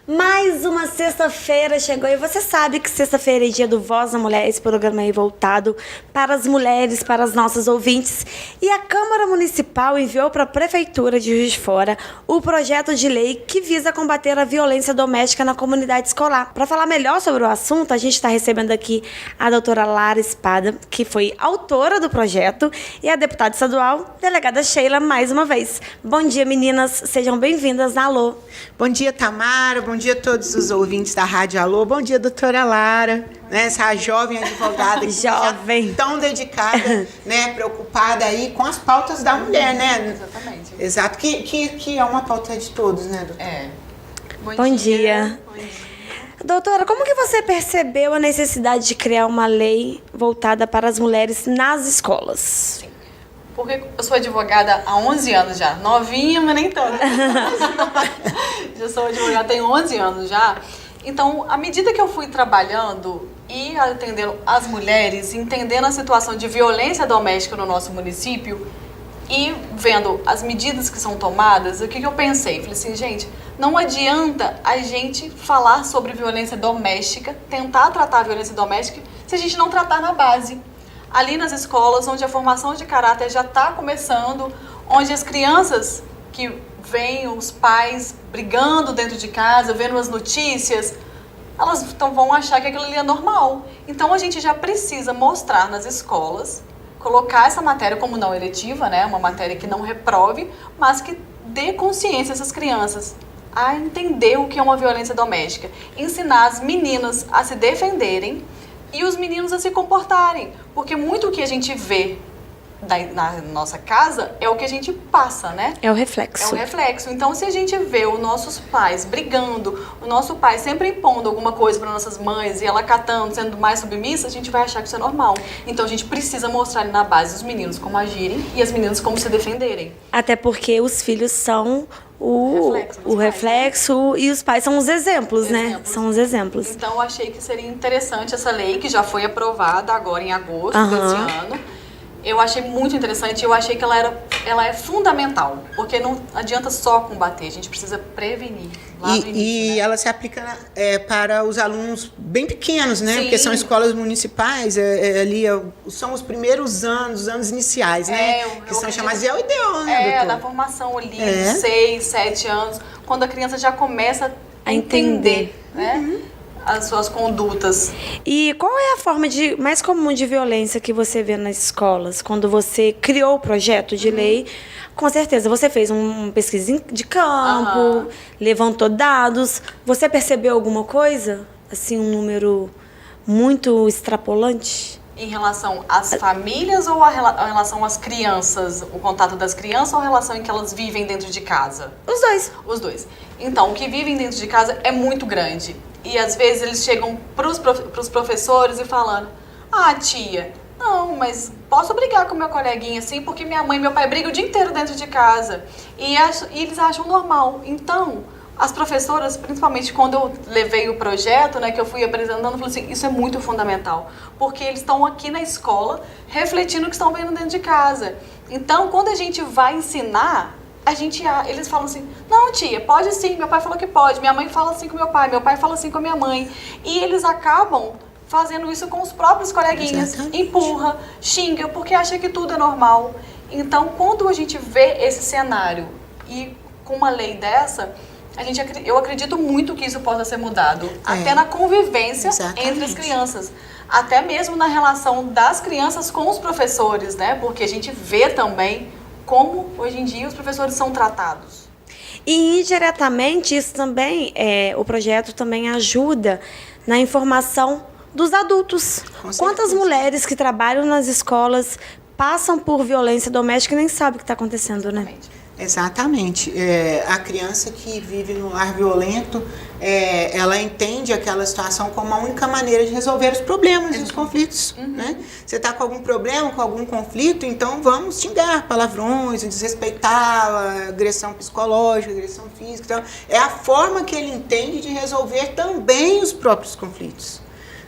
Mais uma sexta-feira chegou e você sabe que sexta-feira é dia do Voz da Mulher, esse programa aí voltado para as mulheres, para as nossas ouvintes. E a Câmara Municipal enviou para a Prefeitura de Juiz de Fora o projeto de lei que visa combater a violência doméstica na comunidade escolar. Para falar melhor sobre o assunto, a gente está recebendo aqui a doutora Lara Espada, que foi autora do projeto, e a deputada estadual, delegada Sheila, mais uma vez. Bom dia, meninas. Sejam bem-vindas na Alô. Bom dia, Tamara. Bom dia a todos os ouvintes da Rádio Alô. Bom dia, doutora Lara, né, essa jovem advogada que jovem, tão dedicada, né, preocupada aí com as pautas da mulher, né? Exatamente. Exato, que é uma pauta de todos, né, doutora? É. Bom dia. Doutora, como que você percebeu a necessidade de criar uma lei voltada para as mulheres nas escolas? Sim. Porque eu sou advogada há 11 anos já. Novinha, mas nem tanto. Já sou advogada, tenho 11 anos já. Então, à medida que eu fui trabalhando e atendendo as mulheres, entendendo a situação de violência doméstica no nosso município e vendo as medidas que são tomadas, o que eu pensei? Falei assim, gente, não adianta a gente falar sobre violência doméstica, tentar tratar a violência doméstica, se a gente não tratar na base. Ali nas escolas, onde a formação de caráter já está começando, onde as crianças que veem os pais brigando dentro de casa, vendo as notícias, elas vão achar que aquilo ali é normal. Então a gente já precisa mostrar nas escolas, colocar essa matéria como não eletiva, né? Uma matéria que não reprove, mas que dê consciência a essas crianças a entender o que é uma violência doméstica. Ensinar as meninas a se defenderem e os meninos a se comportarem. Porque muito o que a gente vê na nossa casa é o que a gente passa, né? É o reflexo. É o reflexo. Então, se a gente vê os nossos pais brigando, o nosso pai sempre impondo alguma coisa para nossas mães e ela catando, sendo mais submissa, a gente vai achar que isso é normal. Então, a gente precisa mostrar ali na base os meninos como agirem e as meninas como se defenderem. Até porque os filhos são o reflexo, né? E os pais são os exemplos, né? São os exemplos. Então, eu achei que seria interessante essa lei, que já foi aprovada agora em agosto desse ano. Eu achei muito interessante, eu achei que ela é fundamental, porque não adianta só combater, a gente precisa prevenir. Lá no início, E né? ela se aplica para os alunos bem pequenos, né? Sim. Porque são escolas municipais, ali são os primeiros anos, os anos iniciais, né? Que são chamados, é o ideal, né, doutor? Da formação ali, de 6, 7 anos, quando a criança já começa a entender, né? As suas condutas. E qual é a forma mais comum de violência que você vê nas escolas? Quando você criou o projeto de lei, com certeza você fez uma pesquisa de campo, levantou dados. Você percebeu alguma coisa? Assim, um número muito extrapolante? Em relação às famílias ou em relação às crianças? O contato das crianças ou a relação em que elas vivem dentro de casa? Os dois. Os dois. Então, o que vivem dentro de casa é muito grande. E às vezes eles chegam pros professores e falando: ah, tia, não, mas posso brigar com meu coleguinha assim, porque minha mãe e meu pai brigam o dia inteiro dentro de casa. E eles acham normal. Então, as professoras, principalmente quando eu levei o projeto, né, que eu fui apresentando, eu falei assim, isso é muito fundamental. Porque eles estão aqui na escola refletindo o que estão vendo dentro de casa. Então, quando a gente vai ensinar, eles falam assim, não, tia, pode sim, meu pai falou que pode, minha mãe fala assim com meu pai fala assim com a minha mãe. E eles acabam fazendo isso com os próprios coleguinhas. Exatamente. Empurra, xinga, porque acha que tudo é normal. Então, quando a gente vê esse cenário e com uma lei dessa, eu acredito muito que isso possa ser mudado. Até na convivência entre as crianças. Até mesmo na relação das crianças com os professores, né? Porque a gente vê também como hoje em dia os professores são tratados. E indiretamente isso também, o projeto também ajuda na informação dos adultos. Quantas mulheres que trabalham nas escolas passam por violência doméstica e nem sabem o que está acontecendo, né? Exatamente. A criança que vive no lar violento, ela entende aquela situação como a única maneira de resolver os problemas e os conflitos. Né? Você está com algum problema, com algum conflito, então vamos xingar palavrões, desrespeitar, agressão psicológica, agressão física. Então, é a forma que ele entende de resolver também os próprios conflitos.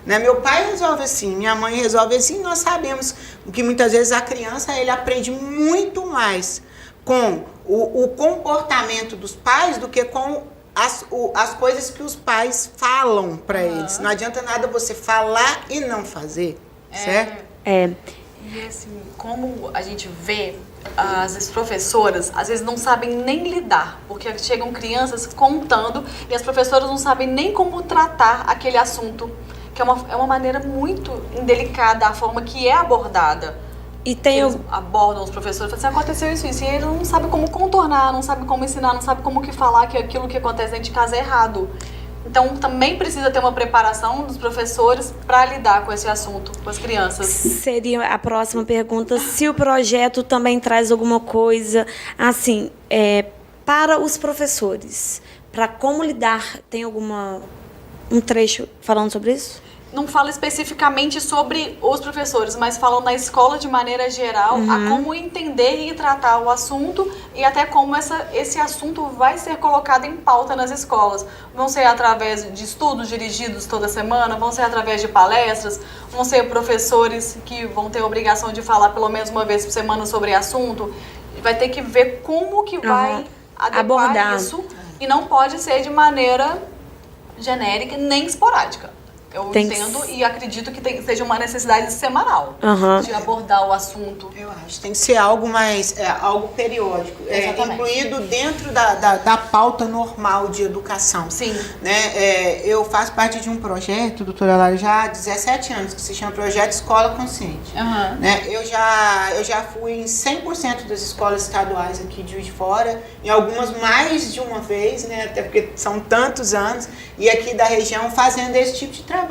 Né? Meu pai resolve assim, minha mãe resolve assim, nós sabemos que muitas vezes a criança ele aprende muito mais com o comportamento dos pais do que com as coisas que os pais falam para eles. Não adianta nada você falar e não fazer, certo? E assim, como a gente vê, as professoras às vezes não sabem nem lidar, porque chegam crianças contando e as professoras não sabem nem como tratar aquele assunto, que é uma maneira muito indelicada a forma que é abordada. E tem eles abordam os professores, falam assim, aconteceu isso, e eles não sabem como contornar, não sabem como ensinar, não sabem como que falar que aquilo que acontece dentro de casa é errado. Então, também precisa ter uma preparação dos professores para lidar com esse assunto, com as crianças. Seria a próxima pergunta, se o projeto também traz alguma coisa, assim, para os professores, para como lidar, tem um trecho falando sobre isso? Não fala especificamente sobre os professores, mas falam na escola de maneira geral, a como entender e tratar o assunto e até como esse assunto vai ser colocado em pauta nas escolas. Vão ser através de estudos dirigidos toda semana, vão ser através de palestras, vão ser professores que vão ter a obrigação de falar pelo menos uma vez por semana sobre assunto. Vai ter que ver como que vai abordar isso e não pode ser de maneira genérica nem esporádica. Eu entendo e acredito que seja uma necessidade semanal de abordar o assunto. Eu acho que tem que ser algo mais, algo periódico, incluído dentro da pauta normal de educação. Sim. Né? Eu faço parte de um projeto, doutora Lara, já há 17 anos, que se chama Projeto Escola Consciente. Né? Eu já fui em 100% das escolas estaduais aqui de Juiz de Fora, em algumas mais de uma vez, né? Até porque são tantos anos, e aqui da região fazendo esse tipo de trabalho,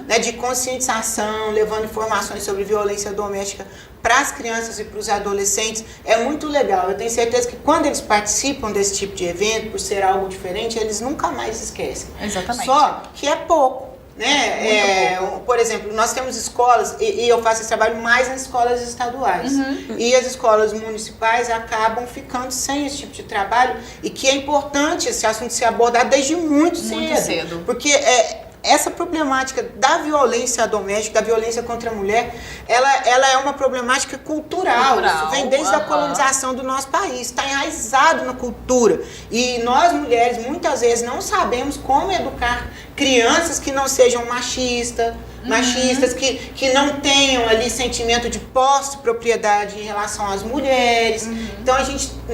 né, de conscientização, levando informações sobre violência doméstica para as crianças e para os adolescentes. É muito legal. Eu tenho certeza que quando eles participam desse tipo de evento, por ser algo diferente, eles nunca mais esquecem. Exatamente. Só que é pouco. Né? Por exemplo, nós temos escolas, e eu faço esse trabalho mais nas escolas estaduais, e as escolas municipais acabam ficando sem esse tipo de trabalho, e que é importante esse assunto ser abordado desde muito cedo. Porque essa problemática da violência doméstica, da violência contra a mulher, ela é uma problemática cultural. Isso vem desde a colonização do nosso país, está enraizado na cultura. E nós, mulheres, muitas vezes não sabemos como educar crianças que não sejam machistas, que não tenham ali sentimento de posse, propriedade em relação às mulheres. Então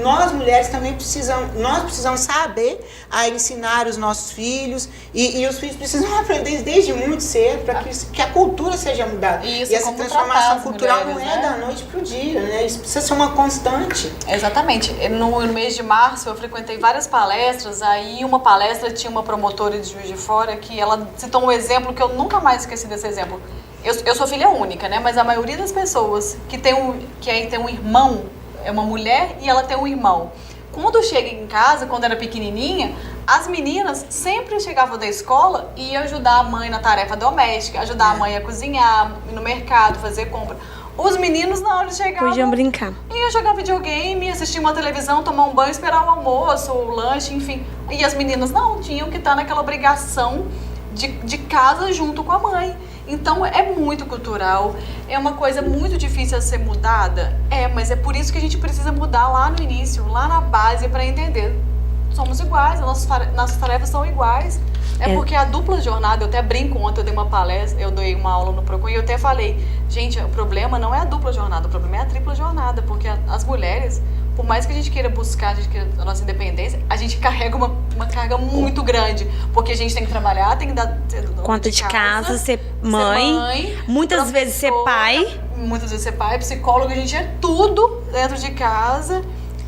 nós mulheres também precisamos saber a ensinar os nossos filhos e os filhos precisam aprender desde muito cedo para que a cultura seja mudada. Isso, e essa transformação cultural mulheres, não é da noite para o dia, né? Isso precisa ser uma constante. Exatamente. No mês de março eu frequentei várias palestras, aí uma palestra tinha uma promotora de Juiz de Fora que ela citou um exemplo que eu nunca mais esqueci desse exemplo. Eu sou filha única, né? Mas a maioria das pessoas que tem um irmão, é uma mulher e ela tem um irmão. Quando chega em casa, quando era pequenininha, as meninas sempre chegavam da escola e iam ajudar a mãe na tarefa doméstica, ajudar a mãe a cozinhar, ir no mercado, fazer compra. Os meninos não, eles chegavam... Podiam brincar. Iam jogar videogame, assistir uma televisão, tomar um banho, esperar o almoço, o lanche, enfim. E as meninas não, tinham que estar naquela obrigação de casa junto com a mãe. Então é muito cultural, é uma coisa muito difícil a ser mudada, mas é por isso que a gente precisa mudar lá no início, lá na base, para entender. Somos iguais, nossas tarefas são iguais. Porque a dupla jornada, eu até brinco, ontem eu dei uma palestra, eu dei uma aula no Procon e eu até falei, gente, o problema não é a dupla jornada, o problema é a tripla jornada, porque as mulheres, por mais que a gente queira buscar, a gente queira a nossa independência, a gente carrega uma carga muito grande, porque a gente tem que trabalhar, tem que dar conta de casa, ser mãe, muitas vezes ser pai. Muitas vezes ser pai, psicólogo, a gente é tudo dentro de casa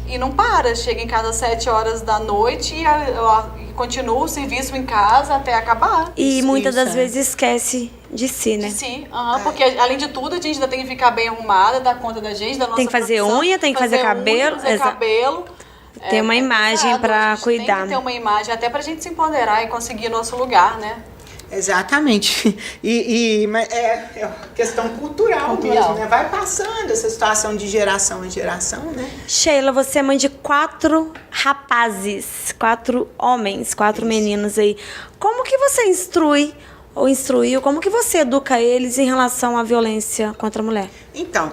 e não para. Chega em casa às 7 horas da noite e continua o serviço em casa até acabar. E muitas das vezes esquece de si, né? De si, porque além de tudo a gente ainda tem que ficar bem arrumada, dar conta da gente, da nossa Tem que fazer unha, tem que fazer cabelo. Ter uma imagem para cuidar. Tem que ter uma imagem, até pra gente se empoderar e conseguir nosso lugar, né? Exatamente. Mas é questão cultural mesmo, né? Vai passando essa situação de geração em geração, né? Sheila, você é mãe de 4 rapazes, 4 homens, 4 meninos aí. Como que você instruiu, como que você educa eles em relação à violência contra a mulher? Então,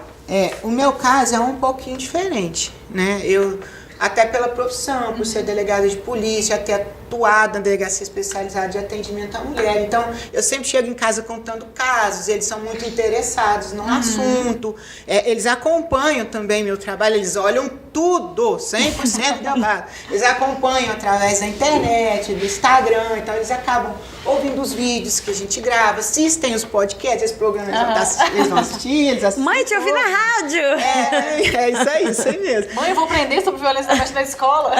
O meu caso é um pouquinho diferente, né? Eu, até pela profissão, por ser delegada de polícia, ter atuado na delegacia especializada de atendimento à mulher. Então, eu sempre chego em casa contando casos, eles são muito interessados no assunto, eles acompanham também meu trabalho, eles olham tudo, 100% gravado. Eles acompanham através da internet, do Instagram, então eles acabam ouvindo os vídeos que a gente grava, assistem os podcasts, esse programa eles vão assistir, eles assistem. Mãe, te ouvi na rádio! Isso aí mesmo. Mãe, eu vou aprender sobre violência doméstica na escola.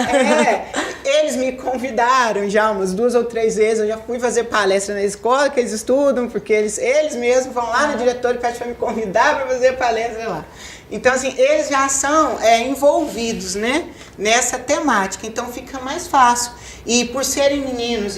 Eles me convidaram já umas 2 ou 3 vezes, eu já fui fazer palestra na escola que eles estudam, porque eles mesmos vão lá no diretor e pedem para me convidar para fazer palestra lá. Então, assim, eles já são envolvidos, né, nessa temática, então fica mais fácil. E por serem meninos,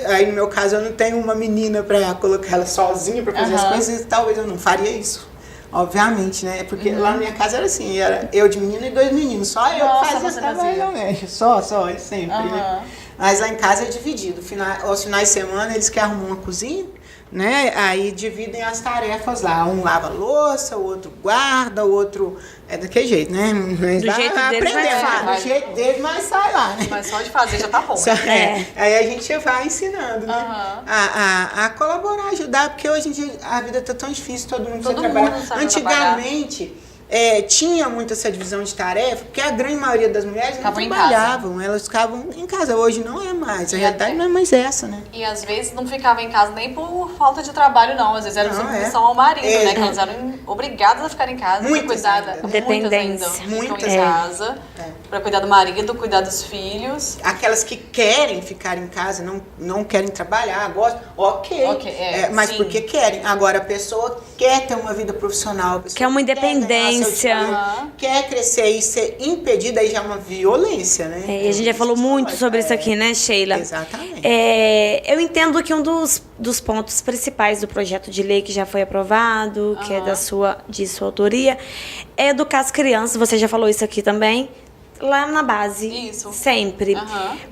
aí no meu caso eu não tenho uma menina para colocar ela sozinha para fazer as coisas, talvez eu não faria isso. Obviamente, né? Porque lá na minha casa era assim, era eu de menina e 2 meninos. Só eu que fazia esse trabalho, só, sempre, né? Mas lá em casa é dividido. Aos finais de semana eles que arrumam uma cozinha, né? Aí dividem as tarefas lá. Um lava a louça, o outro guarda, o outro... É daquele jeito, né? Mas do jeito deles do jeito deles, mas sai lá, né? Mas só de fazer já tá bom. Aí a gente vai ensinando, né? A colaborar, ajudar, porque hoje em dia a vida tá tão difícil, todo mundo precisa trabalhar. Antigamente, tinha muito essa divisão de tarefa, porque a grande maioria das mulheres não trabalhavam, elas ficavam em casa. Hoje não é mais, a realidade não é mais essa, né? E às vezes não ficava em casa nem por falta de trabalho, não. Às vezes era submissão ao marido, né? Que elas eram obrigadas a ficar em casa. Muitas dependência. Muitas em casa, para cuidar do marido, cuidar dos filhos. Aquelas que querem ficar em casa, não querem trabalhar, gostam, mas porque querem. Agora, a pessoa quer ter uma vida profissional, quer uma independência. Quer crescer e ser impedida, aí já é uma violência, né? E a gente já falou muito sobre isso aqui, né, Sheila? Exatamente. Eu entendo que um dos pontos principais do projeto de lei que já foi aprovado, que é de sua autoria, é educar as crianças, você já falou isso aqui também, lá na base. Isso. Sempre.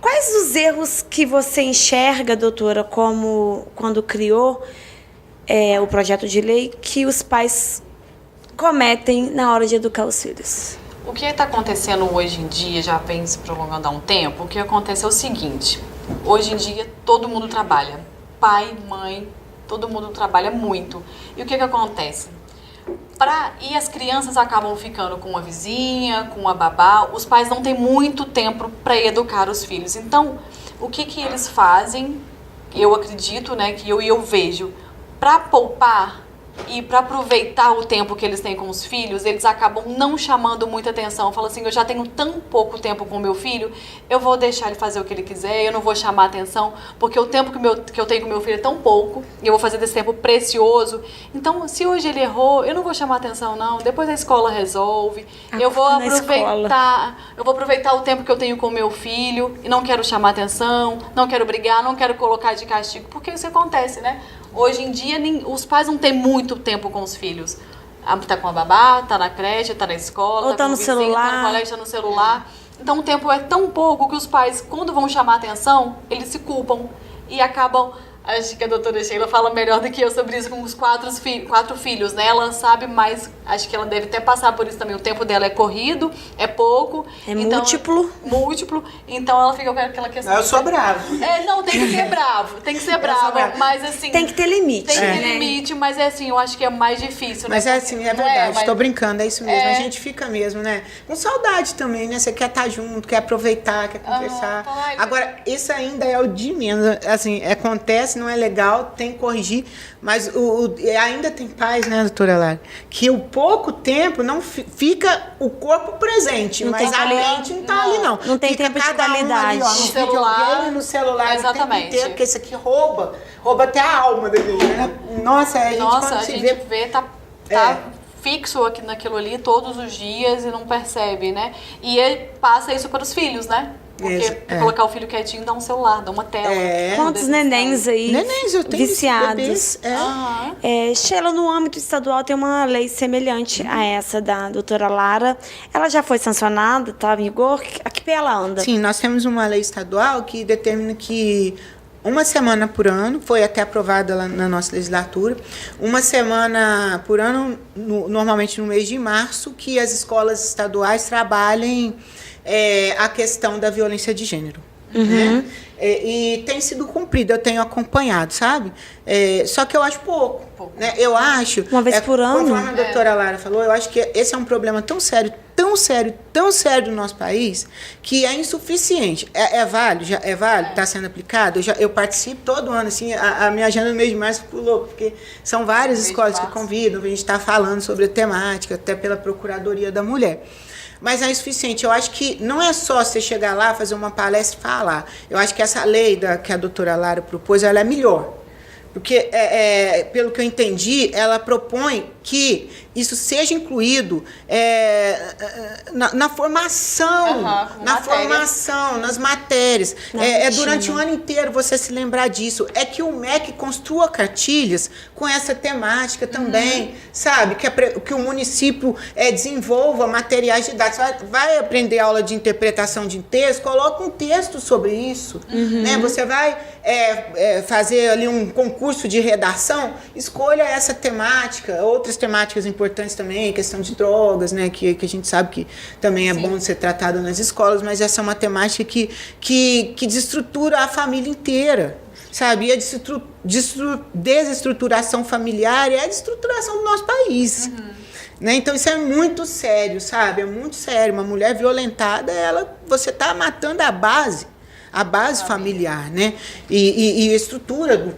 Quais os erros que você enxerga, doutora, como quando criou o projeto de lei, que os pais cometem na hora de educar os filhos? O que está acontecendo hoje em dia, já vem se prolongando há um tempo, o que acontece é o seguinte: hoje em dia todo mundo trabalha, pai, mãe, todo mundo trabalha muito. E o que acontece? E as crianças acabam ficando com uma vizinha, com uma babá, os pais não têm muito tempo para educar os filhos. Então, o que eles fazem, eu acredito, né, que eu vejo, para poupar e para aproveitar o tempo que eles têm com os filhos, eles acabam não chamando muita atenção. Falam assim, eu já tenho tão pouco tempo com meu filho, eu vou deixar ele fazer o que ele quiser, eu não vou chamar atenção, porque o tempo que eu tenho com meu filho é tão pouco, e eu vou fazer desse tempo precioso. Então, se hoje ele errou, eu não vou chamar atenção, não. Depois a escola resolve. Eu vou aproveitar o tempo que eu tenho com meu filho, e não quero chamar atenção, não quero brigar, não quero colocar de castigo, porque isso acontece, né? Hoje em dia, os pais não têm muito tempo com os filhos. Tá com a babá, tá na creche, tá na escola, ou tá no vizinho, celular. tá no colégio, tá no celular. Então o tempo é tão pouco que os pais, quando vão chamar atenção, eles se culpam e acabam... Acho que a doutora Sheila fala melhor do que eu sobre isso com os 4 filhos, né? Ela sabe mais, acho que ela deve até passar por isso também. O tempo dela é corrido, é pouco. Então, múltiplo. Então ela fica com aquela questão. Eu sou bravo. Não, tem que ser bravo. Tem que ser bravo. Mas assim. Tem que ter limite. Tem que ter limite, mas é assim, eu acho que é mais difícil, né? Mas é assim, é verdade. Tô brincando, é isso mesmo. A gente fica mesmo, né? Com saudade também, né? Você quer estar junto, quer aproveitar, quer conversar. Agora, isso ainda é o de menos. Assim, acontece, não é legal, tem que corrigir, mas ainda tem pais, né, doutora Lara, que o pouco tempo não fica o corpo presente, mas a mente não tá ali, não. Não tem tempo de qualidade. No celular, exatamente. O tempo inteiro, porque isso aqui rouba até a alma da gente, né? Nossa, a gente vê, tá fixo aqui naquilo ali todos os dias e não percebe, né? E ele passa isso para os filhos, né? Porque colocar o filho quietinho, dá um celular, dá uma tela. Quantos nenéns aí viciados? Sheila, no âmbito estadual tem uma lei semelhante a essa da doutora Lara. Ela já foi sancionada, está em vigor? A que pé ela anda? Sim, nós temos uma lei estadual que determina que uma semana por ano, foi até aprovada lá na nossa legislatura, uma semana por ano, normalmente no mês de março, que as escolas estaduais trabalhem a questão da violência de gênero. Né? E tem sido cumprido, eu tenho acompanhado, sabe? Só que eu acho pouco. Né? Eu acho... Uma vez por ano? Conforme a doutora Lara falou, eu acho que esse é um problema tão sério, tão sério, tão sério no nosso país, que é insuficiente. É válido? É válido? Está sendo aplicado? Eu participo todo ano, assim, a minha agenda no mês de março ficou louca, porque são várias escolas que convidam, a gente está falando sobre a temática, até pela Procuradoria da Mulher. Mas é insuficiente. Eu acho que não é só você chegar lá, fazer uma palestra e falar. Eu acho que essa lei que a doutora Lara propôs, ela é melhor. Porque, pelo que eu entendi, ela propõe que isso seja incluído na formação, nas matérias. Durante o ano inteiro você se lembrar disso. É que o MEC construa cartilhas com essa temática também, sabe? Que o município desenvolva materiais didáticos. Vai aprender aula de interpretação de texto, coloca um texto sobre isso. Né? Você vai fazer ali um concurso de redação, escolha essa temática, outras temáticas importantes também, questão de drogas, né, que a gente sabe que também é bom de ser tratado nas escolas, mas essa é uma temática que desestrutura a família inteira, sabe? E a desestruturação familiar é a desestruturação do nosso país. Né? Então isso é muito sério, sabe? É muito sério. Uma mulher violentada, você está matando a base familiar, né? E a estrutura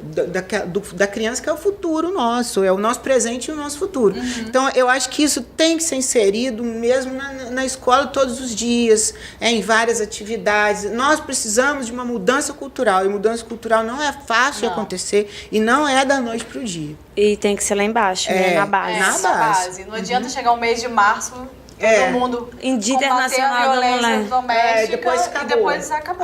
da criança, que é o futuro nosso, é o nosso presente e o nosso futuro. Então, eu acho que isso tem que ser inserido mesmo na escola todos os dias, em várias atividades. Nós precisamos de uma mudança cultural, e mudança cultural não é fácil de acontecer, e não é da noite para o dia. E tem que ser lá embaixo, né? Na base. Na base. Não adianta chegar o mês de março... Todo mundo em Dia Internacional da Mulher. Doméstica, e depois acabou.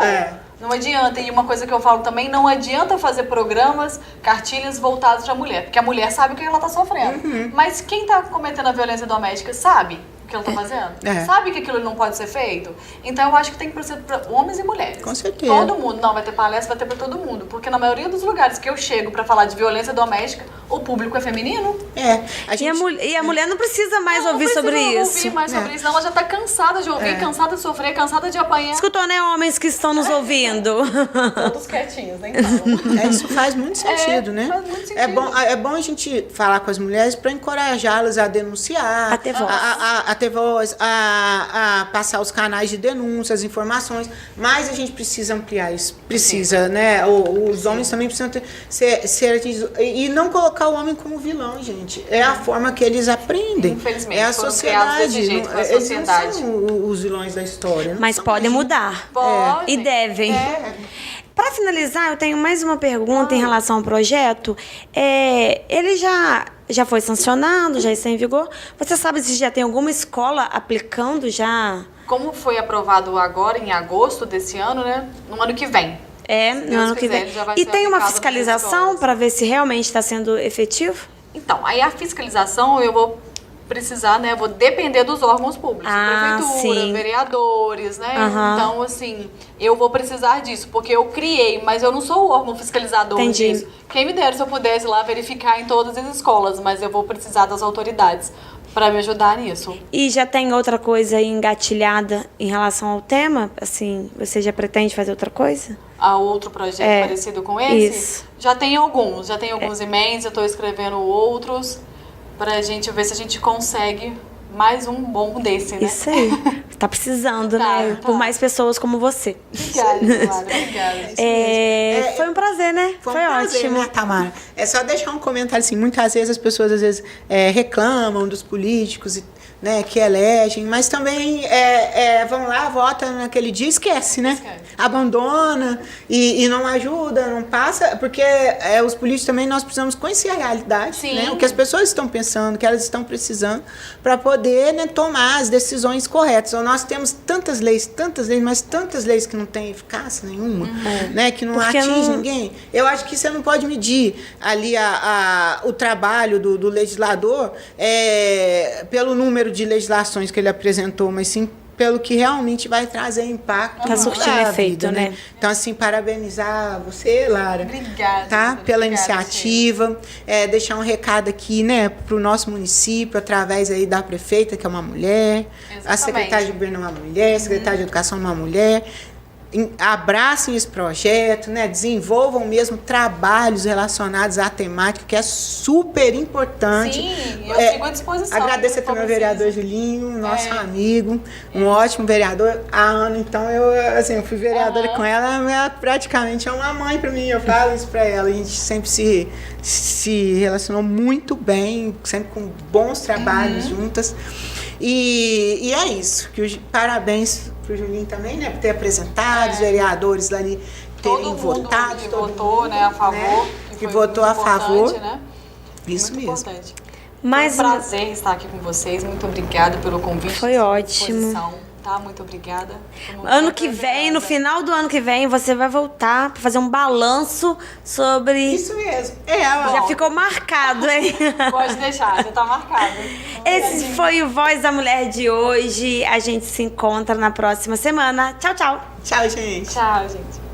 Não adianta. E uma coisa que eu falo também, não adianta fazer programas, cartilhas voltadas para a mulher. Porque a mulher sabe o que ela está sofrendo. Mas quem está cometendo a violência doméstica sabe o que ela está fazendo? Sabe que aquilo não pode ser feito? Então eu acho que tem que ser para homens e mulheres. Com certeza. Todo mundo. Não, vai ter palestra, vai ter para todo mundo. Porque na maioria dos lugares que eu chego para falar de violência doméstica, o público é feminino. E a mulher não precisa mais ouvir sobre isso. Não precisa ouvir mais sobre isso. Não, ela já está cansada de ouvir, cansada de sofrer, cansada de apanhar. Escutou, né, homens que estão nos ouvindo? Todos quietinhos, né? Então. Isso faz muito sentido, né? Faz muito sentido. É bom a gente falar com as mulheres para encorajá-las a denunciar, a ter voz, a ter voz, a passar os canais de denúncia, as informações, mas a gente precisa ampliar isso. Precisa, né? Os homens também precisam ser e não colocar o homem como vilão, gente. É a forma que eles aprendem. Infelizmente, é a sociedade. Jeito, eles não são os vilões da história. Mas podem mudar. Podem. E devem. Para finalizar, eu tenho mais uma pergunta em relação ao projeto. Ele já foi sancionado, já está em vigor. Você sabe se já tem alguma escola aplicando já? Como foi aprovado agora, em agosto desse ano, né? No ano que vem. No ano que vem. E tem uma fiscalização para ver se realmente está sendo efetivo? Então, aí a fiscalização eu vou precisar, né? Vou depender dos órgãos públicos, prefeitura, vereadores, né? Então, assim, eu vou precisar disso, porque eu criei, mas eu não sou o órgão fiscalizador disso. Quem me dera se eu pudesse lá verificar em todas as escolas, mas eu vou precisar das autoridades para me ajudar nisso. E já tem outra coisa aí engatilhada em relação ao tema? Assim, você já pretende fazer outra coisa? Outro projeto parecido com esse? Isso. Já tem alguns emendas, eu estou escrevendo outros, pra gente ver se a gente consegue mais um bom desse, né? Isso aí. Tá precisando, né? Por mais pessoas como você. Obrigada, Tamara. Obrigada. Foi um prazer, né? Foi um prazer, ótimo. Né, Tamara? É só deixar um comentário assim. Muitas vezes as pessoas reclamam dos políticos, né, que elegem, mas também vão lá, votam naquele dia e esquece, né? Abandona e não ajuda, não passa, porque os políticos também, nós precisamos conhecer a realidade, né? O que as pessoas estão pensando, o que elas estão precisando, para poder, né, tomar as decisões corretas. Então, nós temos tantas leis, mas tantas leis que não têm eficácia nenhuma, né, que não atinge ninguém. Eu acho que você não pode medir ali o trabalho do legislador pelo número de legislações que ele apresentou, mas sim pelo que realmente vai trazer impacto Tá surtindo na efeito, vida, né? Então, assim, parabenizar você, Lara. Obrigada. Tá? Pela Obrigada, iniciativa. Deixar um recado aqui, né, para o nosso município, através aí da prefeita, que é uma mulher, a Exatamente. secretária de governo é uma mulher, a secretária de educação é uma mulher. Abracem esse projeto, né? Desenvolvam mesmo trabalhos relacionados à temática, que é super importante. Sim, eu fico à disposição. Agradeço aqui ao meu vereador Julinho, nosso amigo, um ótimo vereador. A Ana, então, eu fui vereadora com ela, ela praticamente é uma mãe para mim, eu falo isso para ela. A gente sempre se relacionou muito bem, sempre com bons trabalhos juntas. E é isso. Parabéns pro Julinho também, né? Por ter apresentado, os vereadores ali terem Todo mundo votado. que votou, né, a favor. Né? Que foi votou a muito favor. importante, né? Isso Muito mesmo. importante. Mais Foi um uma- prazer estar aqui com vocês. Muito obrigada pelo convite. Foi ótimo. Disposição, tá? Muito obrigada. Tô muito Ano que vem, no prazerosa. final do ano que vem, você vai voltar para fazer um balanço sobre... Isso mesmo. Ela Já ficou marcado, hein? Pode deixar, já tá marcado. Esse foi o Voz da Mulher de hoje. A gente se encontra na próxima semana. Tchau, tchau. Tchau, gente. Tchau, gente.